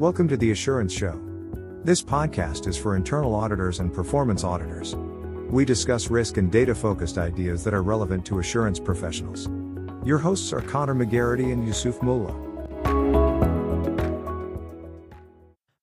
Welcome to the Assurance Show. This podcast is for internal auditors and performance auditors. We discuss risk and data-focused ideas that are relevant to assurance professionals. Your hosts are Conor, McGarrity, and Yusuf, Moolla.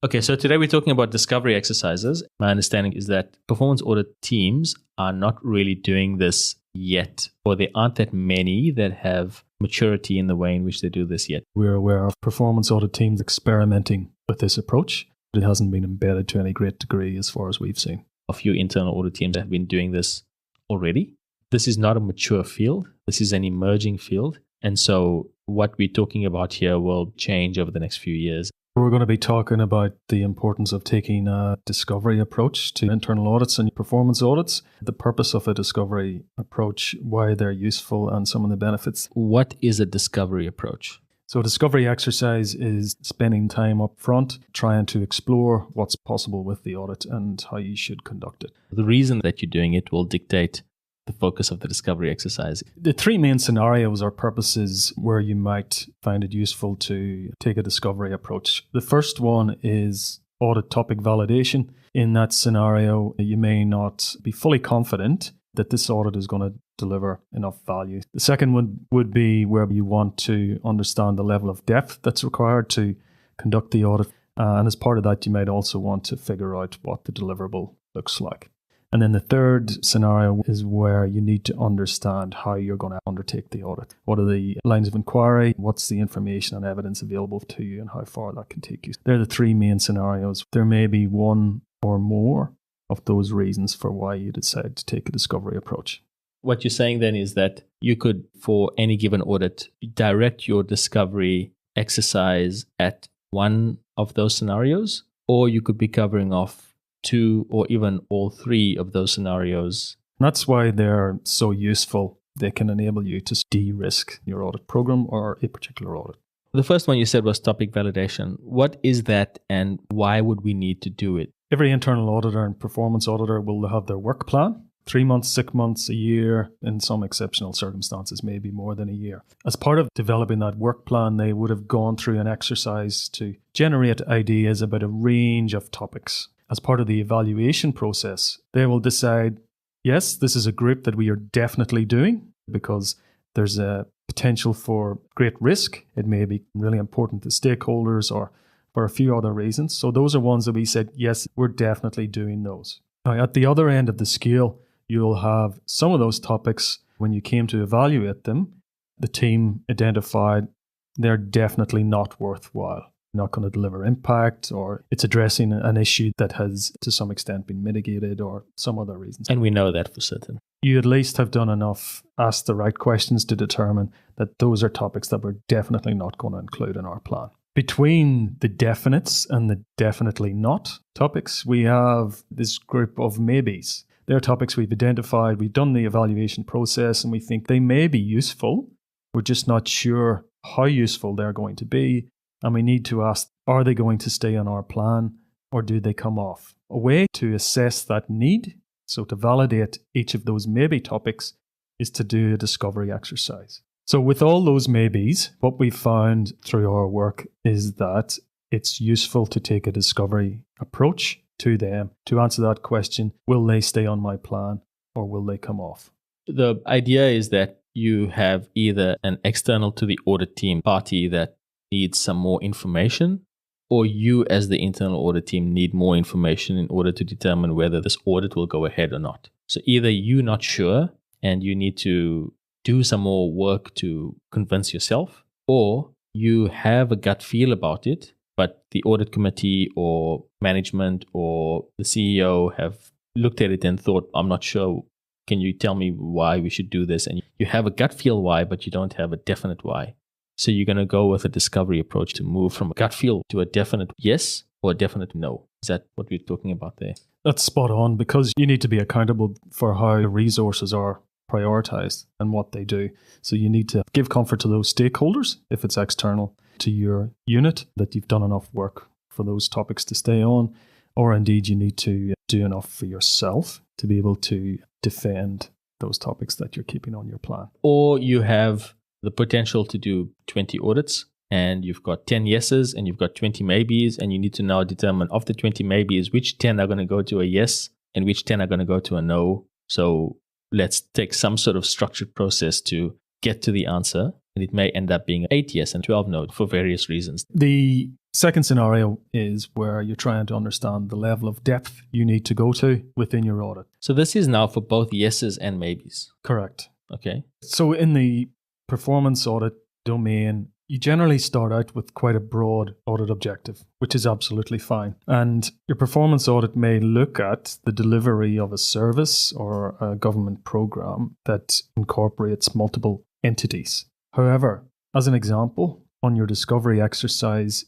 Okay, so today we're talking about discovery exercises. My understanding is that performance audit teams are not really doing this yet, or there aren't that many that have maturity in the way in which they do this yet. We're aware of performance audit teams experimenting with this approach. It hasn't been embedded to any great degree as far as we've seen. A few internal audit teams have been doing this already. This is not a mature field. This is an emerging field. And so what we're talking about here will change over the next few years. We're going to be talking about the importance of taking a discovery approach to internal audits and performance audits, the purpose of a discovery approach, why they're useful, and some of the benefits. What is a discovery approach? So a discovery exercise is spending time up front trying to explore what's possible with the audit and how you should conduct it. The reason that you're doing it will dictate the focus of the discovery exercise. The three main scenarios or purposes where you might find it useful to take a discovery approach. The first one is audit topic validation. In that scenario, you may not be fully confident that this audit is going to deliver enough value. The second one would be where you want to understand the level of depth that's required to conduct the audit. And as part of that, you might also want to figure out what the deliverable looks like. And then the third scenario is where you need to understand how you're going to undertake the audit. What are the lines of inquiry? What's the information and evidence available to you and how far that can take you? They're the three main scenarios. There may be one or more of those reasons for why you decide to take a discovery approach. What you're saying then is that you could, for any given audit, direct your discovery exercise at one of those scenarios, or you could be covering off two or even all three of those scenarios. That's why they're so useful. They can enable you to de-risk your audit program or a particular audit. The first one you said was topic validation. What is that and why would we need to do it? Every internal auditor and performance auditor will have their work plan. 3 months, 6 months, a year, in some exceptional circumstances, maybe more than a year. As part of developing that work plan, they would have gone through an exercise to generate ideas about a range of topics. As part of the evaluation process, they will decide, yes, this is a group that we are definitely doing because there's a potential for great risk. It may be really important to stakeholders or for a few other reasons. So those are ones that we said, yes, we're definitely doing those. Now, at the other end of the scale, you'll have some of those topics when you came to evaluate them, the team identified they're definitely not worthwhile. Not going to deliver impact, or it's addressing an issue that has to some extent been mitigated or some other reasons. And we know that for certain. You at least have done enough, asked the right questions to determine that those are topics that we're definitely not going to include in our plan. Between the definites and the definitely not topics, we have this group of maybes. They're topics we've identified, we've done the evaluation process, and we think they may be useful. We're just not sure how useful they're going to be. And we need to ask, are they going to stay on our plan or do they come off? A way to assess that need, so to validate each of those maybe topics, is to do a discovery exercise. So with all those maybes, what we found through our work is that it's useful to take a discovery approach to them to answer that question, will they stay on my plan or will they come off? The idea is that you have either an external to the audit team party that needs some more information, or you as the internal audit team need more information in order to determine whether this audit will go ahead or not. So either you're not sure and you need to do some more work to convince yourself, or you have a gut feel about it, but the audit committee or management or the CEO have looked at it and thought, I'm not sure. Can you tell me why we should do this? And you have a gut feel why, but you don't have a definite why. So you're going to go with a discovery approach to move from a gut feel to a definite yes or a definite no. Is that what we're talking about there? That's spot on, because you need to be accountable for how resources are prioritized and what they do. So you need to give comfort to those stakeholders, if it's external, to your unit, that you've done enough work for those topics to stay on, or indeed you need to do enough for yourself to be able to defend those topics that you're keeping on your plan. Or you have the potential to do 20 audits and you've got 10 yeses and you've got 20 maybes, and you need to now determine of the 20 maybes, which 10 are going to go to a yes and which 10 are going to go to a no. So let's take some sort of structured process to get to the answer. And it may end up being 8 yes and 12 no for various reasons. The second scenario is where you're trying to understand the level of depth you need to go to within your audit. So this is now for both yeses and maybes. Correct. Okay. So in the performance audit domain, you generally start out with quite a broad audit objective, which is absolutely fine. And your performance audit may look at the delivery of a service or a government program that incorporates multiple entities. However, as an example, on your discovery exercise,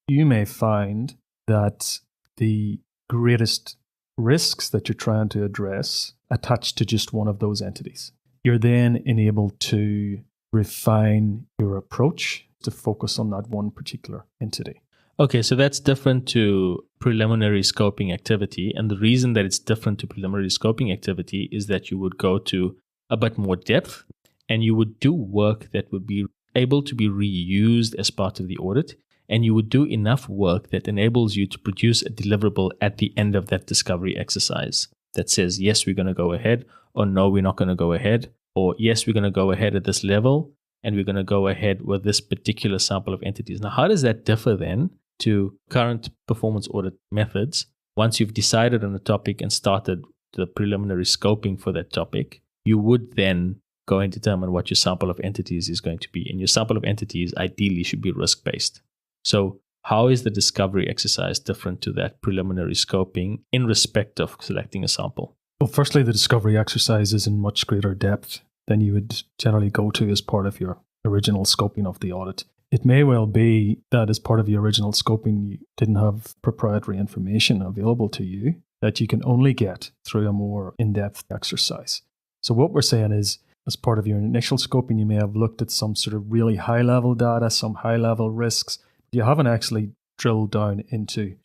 you may find that the greatest risks that you're trying to address attach to just one of those entities. You're then enabled to refine your approach to focus on that one particular entity. Okay, so that's different to preliminary scoping activity. And the reason that it's different to preliminary scoping activity is that you would go to a bit more depth and you would do work that would be able to be reused as part of the audit. And you would do enough work that enables you to produce a deliverable at the end of that discovery exercise that says, yes, we're going to go ahead, or no, we're not going to go ahead, or yes, we're going to go ahead at this level, and we're going to go ahead with this particular sample of entities. Now, how does that differ then to current performance audit methods? Once you've decided on a topic and started the preliminary scoping for that topic, you would then go and determine what your sample of entities is going to be. And your sample of entities ideally should be risk-based. So how is the discovery exercise different to that preliminary scoping in respect of selecting a sample? Well, firstly, the discovery exercise is in much greater depth than you would generally go to as part of your original scoping of the audit. It may well be that as part of your original scoping, you didn't have proprietary information available to you that you can only get through a more in-depth exercise. So what we're saying is, as part of your initial scoping, you may have looked at some sort of really high-level data, some high-level risks. You haven't actually drilled down into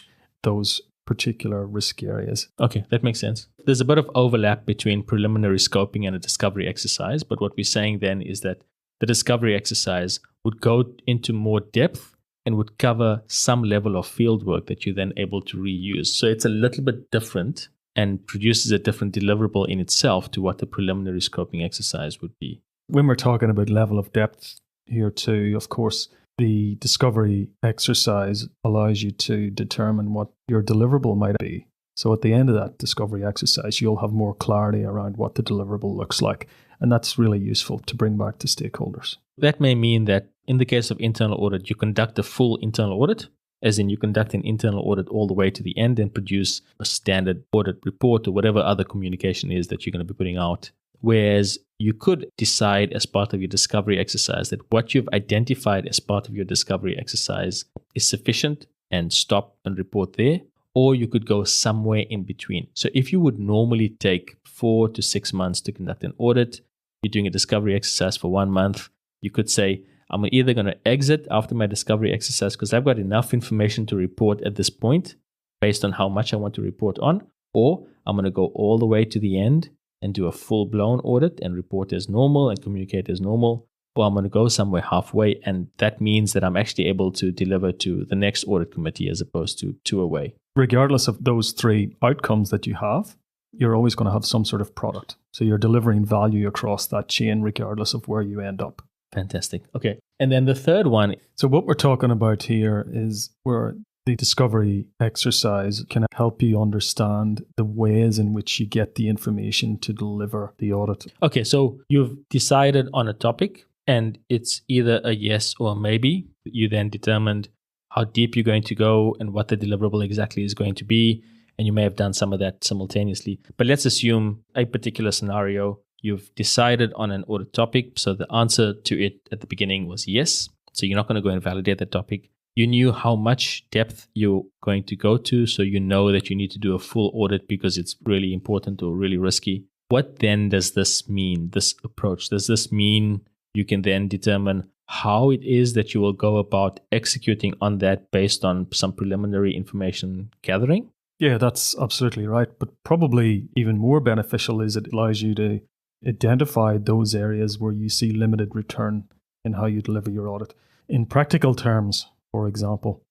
those particular risk areas. Okay, that makes sense. There's a bit of overlap between preliminary scoping and a discovery exercise, but what we're saying then is that the discovery exercise would go into more depth and would cover some level of field work that you're then able to reuse. So it's a little bit different and produces a different deliverable in itself to what the preliminary scoping exercise would be. When we're talking about level of depth here too, of course, the discovery exercise allows you to determine what your deliverable might be. So at the end of that discovery exercise, you'll have more clarity around what the deliverable looks like. And that's really useful to bring back to stakeholders. That may mean that in the case of internal audit, you conduct a full internal audit, as in you conduct an internal audit all the way to the end and produce a standard audit report or whatever other communication is that you're going to be putting out. Whereas you could decide as part of your discovery exercise that what you've identified as part of your discovery exercise is sufficient and stop and report there, or you could go somewhere in between. So if you would normally take 4 to 6 months to conduct an audit, you're doing a discovery exercise for 1 month, you could say, I'm either going to exit after my discovery exercise because I've got enough information to report at this point based on how much I want to report on, or I'm going to go all the way to the end and do a full-blown audit and report as normal and communicate as normal, or I'm going to go somewhere halfway, and that means that I'm actually able to deliver to the next audit committee as opposed to 2 away. Regardless of those 3 outcomes that you have, you're always going to have some sort of product. So you're delivering value across that chain regardless of where you end up. Fantastic. Okay. And then the third one. So what we're talking about here is where the discovery exercise can help you understand the ways in which you get the information to deliver the audit. Okay, so you've decided on a topic and it's either a yes or a maybe. You then determined how deep you're going to go and what the deliverable exactly is going to be. And you may have done some of that simultaneously. But let's assume a particular scenario. You've decided on an audit topic. So the answer to it at the beginning was yes. So you're not going to go and validate that topic. You knew how much depth you're going to go to. So you know that you need to do a full audit because it's really important or really risky. What then does this mean, this approach? Does this mean you can then determine how it is that you will go about executing on that based on some preliminary information gathering? Yeah, that's absolutely right. But probably even more beneficial is it allows you to identify those areas where you see limited return in how you deliver your audit. In practical terms, for example,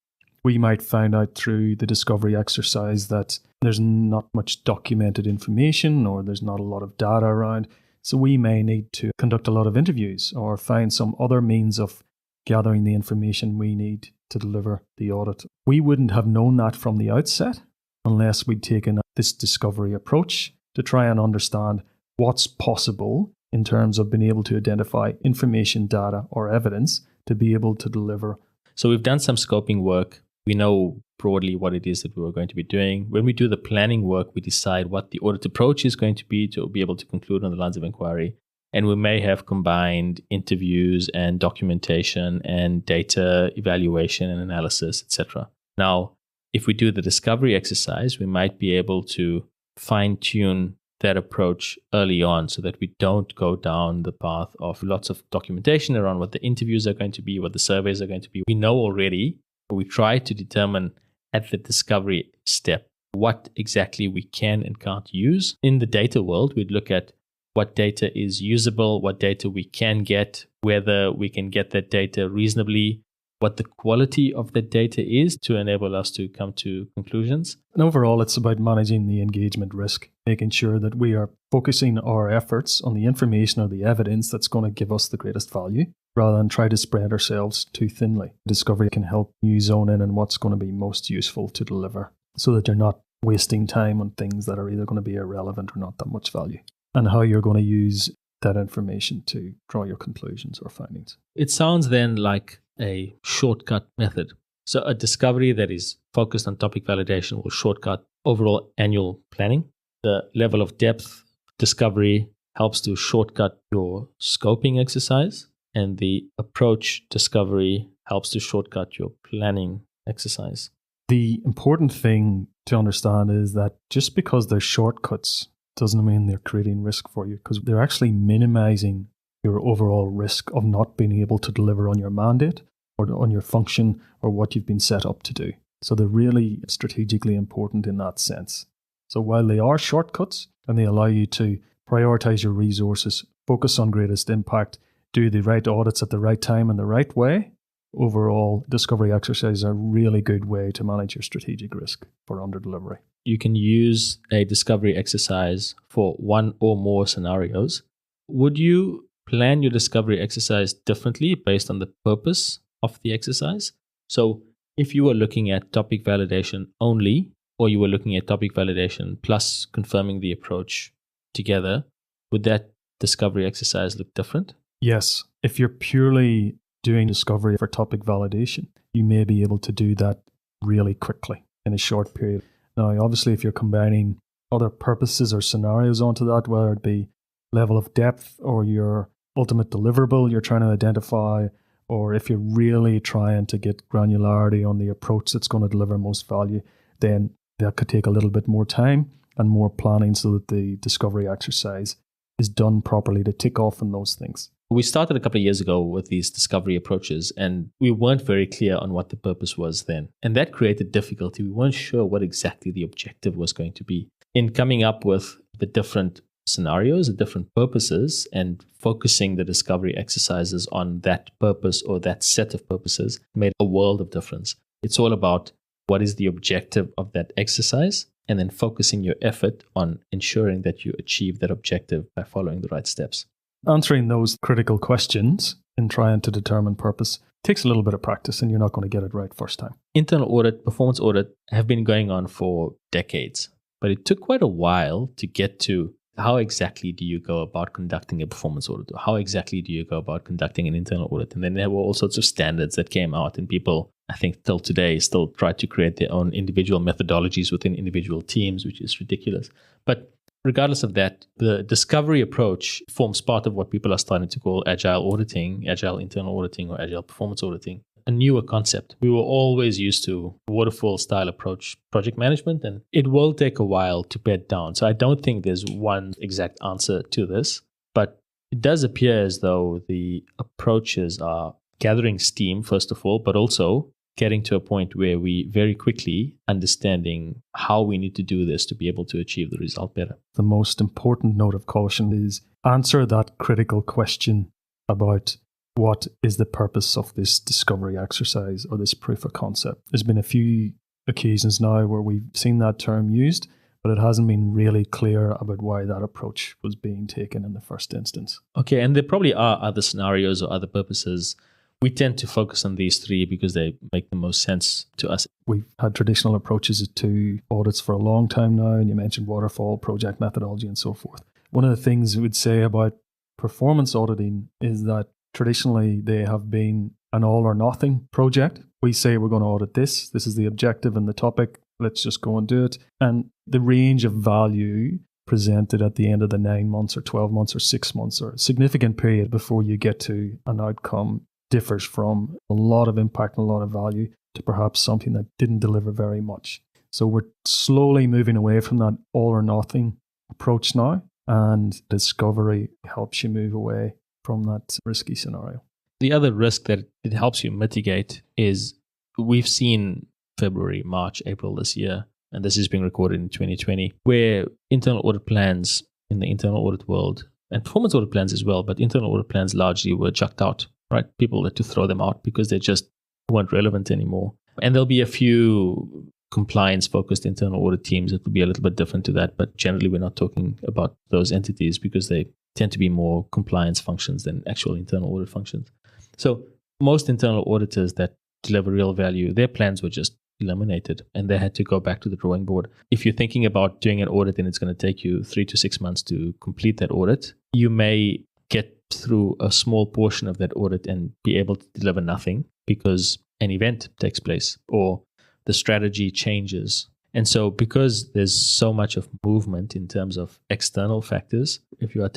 we might find out through the discovery exercise that there's not much documented information or there's not a lot of data around. So we may need to conduct a lot of interviews or find some other means of gathering the information we need to deliver the audit. We wouldn't have known that from the outset unless we'd taken this discovery approach to try and understand what's possible in terms of being able to identify information, data, or evidence to be able to deliver. So we've done some scoping work. We know broadly what it is that we were going to be doing. When we do the planning work, we decide what the audit approach is going to be able to conclude on the lines of inquiry. And we may have combined interviews and documentation and data evaluation and analysis, etc. Now, if we do the discovery exercise, we might be able to fine-tune that approach early on so that we don't go down the path of lots of documentation around what the interviews are going to be, what the surveys are going to be. We know already, but we try to determine at the discovery step what exactly we can and can't use. In the data world, we'd look at what data is usable, what data we can get, whether we can get that data reasonably, what the quality of the data is to enable us to come to conclusions. And overall, it's about managing the engagement risk, making sure that we are focusing our efforts on the information or the evidence that's going to give us the greatest value, rather than try to spread ourselves too thinly. Discovery can help you zone in on what's going to be most useful to deliver so that you're not wasting time on things that are either going to be irrelevant or not that much value, and how you're going to use that information to draw your conclusions or findings. It sounds then like a shortcut method. So a discovery that is focused on topic validation will shortcut overall annual planning. The level of depth discovery helps to shortcut your scoping exercise, and the approach discovery helps to shortcut your planning exercise. The important thing to understand is that just because they're shortcuts doesn't mean they're creating risk for you, because they're actually minimizing your overall risk of not being able to deliver on your mandate or on your function or what you've been set up to do. So they're really strategically important in that sense. So while they are shortcuts and they allow you to prioritize your resources, focus on greatest impact, do the right audits at the right time and the right way, overall discovery exercises are a really good way to manage your strategic risk for underdelivery. You can use a discovery exercise for one or more scenarios. Would you plan your discovery exercise differently based on the purpose of the exercise? So if you were looking at topic validation only, or you were looking at topic validation plus confirming the approach together, would that discovery exercise look different? Yes. If you're purely doing discovery for topic validation, you may be able to do that really quickly in a short period. Now, obviously, if you're combining other purposes or scenarios onto that, whether it be level of depth or your ultimate deliverable you're trying to identify, or if you're really trying to get granularity on the approach that's going to deliver most value, then that could take a little bit more time and more planning so that the discovery exercise is done properly to tick off on those things. We started a couple of years ago with these discovery approaches, and we weren't very clear on what the purpose was then. And that created difficulty. We weren't sure what exactly the objective was going to be. In coming up with the different scenarios, the different purposes, and focusing the discovery exercises on that purpose or that set of purposes made a world of difference. It's all about what is the objective of that exercise, and then focusing your effort on ensuring that you achieve that objective by following the right steps. Answering those critical questions and trying to determine purpose takes a little bit of practice, and you're not going to get it right first time. Internal audit, performance audit have been going on for decades, but it took quite a while to get to how exactly do you go about conducting a performance audit? Or how exactly do you go about conducting an internal audit? And then there were all sorts of standards that came out, and people, I think till today, still try to create their own individual methodologies within individual teams, which is ridiculous. But regardless of that, the discovery approach forms part of what people are starting to call agile auditing, agile internal auditing, or agile performance auditing, a newer concept. We were always used to waterfall style approach project management, and it will take a while to bed down. So I don't think there's one exact answer to this, but it does appear as though the approaches are gathering steam, first of all, but also getting to a point where we very quickly understanding how we need to do this to be able to achieve the result better. The most important note of caution is answer that critical question about what is the purpose of this discovery exercise or this proof of concept. There's been a few occasions now where we've seen that term used, but it hasn't been really clear about why that approach was being taken in the first instance. Okay, and there probably are other scenarios or other purposes. We tend to focus on these three because they make the most sense to us. We've had traditional approaches to audits for a long time now, and you mentioned waterfall, project methodology, and so forth. One of the things we would say about performance auditing is that traditionally they have been an all or nothing project. We say we're going to audit this. This is the objective and the topic. Let's just go and do it. And the range of value presented at the end of the 9 months or 12 months or 6 months or a significant period before you get to an outcome differs from a lot of impact and a lot of value to perhaps something that didn't deliver very much. So we're slowly moving away from that all or nothing approach now, and discovery helps you move away from that risky scenario. The other risk that it helps you mitigate is we've seen February, March, April this year, and this is being recorded in 2020, where internal audit plans in the internal audit world, and performance audit plans as well, but internal audit plans largely were chucked out, right? People had to throw them out because they just weren't relevant anymore. And there'll be a few compliance-focused internal audit teams that will be a little bit different to that, but generally we're not talking about those entities because they tend to be more compliance functions than actual internal audit functions. So most internal auditors that deliver real value, their plans were just eliminated and they had to go back to the drawing board. If you're thinking about doing an audit and it's going to take you 3 to 6 months to complete that audit, you may get through a small portion of that audit and be able to deliver nothing because an event takes place or the strategy changes. And so because there's so much of movement in terms of external factors, if you're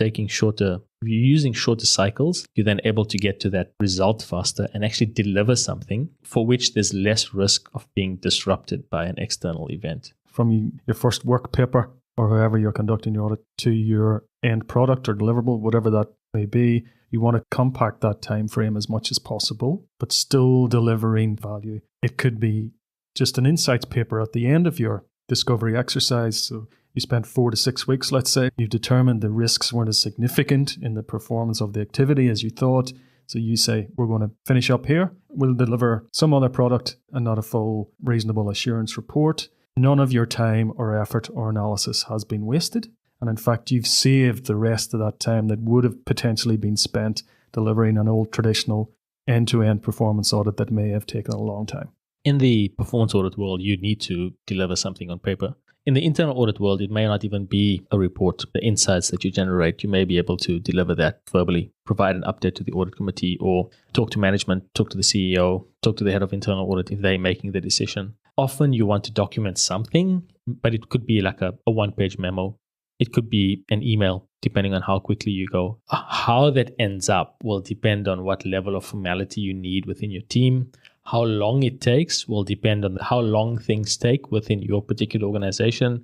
using shorter cycles, you're then able to get to that result faster and actually deliver something for which there's less risk of being disrupted by an external event. From your first work paper or however you're conducting your audit to your end product or deliverable, whatever that may be, you want to compact that time frame as much as possible, but still delivering value. It could be just an insights paper at the end of your discovery exercise. So you spent 4 to 6 weeks, let's say. You've determined the risks weren't as significant in the performance of the activity as you thought. So you say, we're going to finish up here. We'll deliver some other product and not a full reasonable assurance report. None of your time or effort or analysis has been wasted. And in fact, you've saved the rest of that time that would have potentially been spent delivering an old traditional end-to-end performance audit that may have taken a long time. In the performance audit world, you need to deliver something on paper. In the internal audit world, it may not even be a report. The insights that you generate, you may be able to deliver that verbally, provide an update to the audit committee, or talk to management, talk to the CEO, talk to the head of internal audit if they're making the decision. Often you want to document something, but it could be like a one-page memo. It could be an email, depending on how quickly you go. How that ends up will depend on what level of formality you need within your team. How long it takes will depend on how long things take within your particular organization.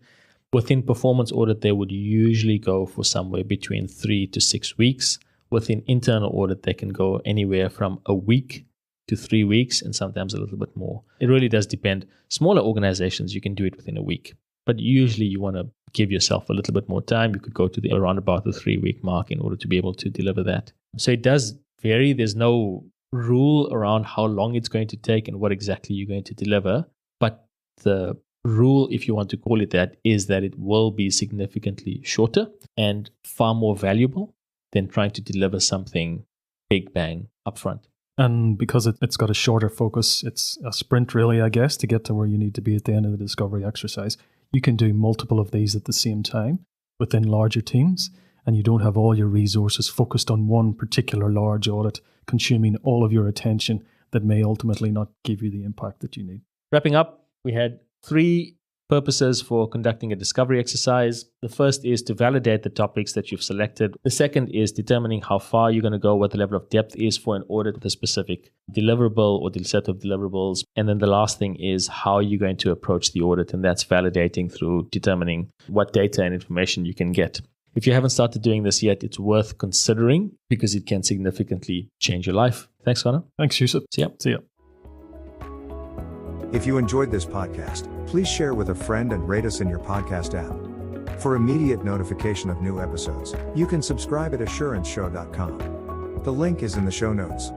Within performance audit, they would usually go for somewhere between 3 to 6 weeks. Within internal audit, they can go anywhere from a week to 3 weeks and sometimes a little bit more. It really does depend. Smaller organizations, you can do it within a week. But usually you want to give yourself a little bit more time. You could go to around about the 3-week mark in order to be able to deliver that. So it does vary. There's no rule around how long it's going to take and what exactly you're going to deliver. But the rule, if you want to call it that, is that it will be significantly shorter and far more valuable than trying to deliver something big bang upfront. And because it's got a shorter focus, it's a sprint really, I guess, to get to where you need to be at the end of the discovery exercise. You can do multiple of these at the same time within larger teams, and you don't have all your resources focused on one particular large audit, consuming all of your attention that may ultimately not give you the impact that you need. Wrapping up, we had 3 purposes for conducting a discovery exercise. The first is to validate the topics that you've selected. The second is determining how far you're going to go, what the level of depth is for an audit with a specific deliverable or set of deliverables. And then the last thing is how you're going to approach the audit, and that's validating through determining what data and information you can get. If you haven't started doing this yet, it's worth considering because it can significantly change your life. Thanks, Conor. Thanks, Yusuf. See ya. If you enjoyed this podcast, please share with a friend and rate us in your podcast app. For immediate notification of new episodes, you can subscribe at assuranceshow.com. The link is in the show notes.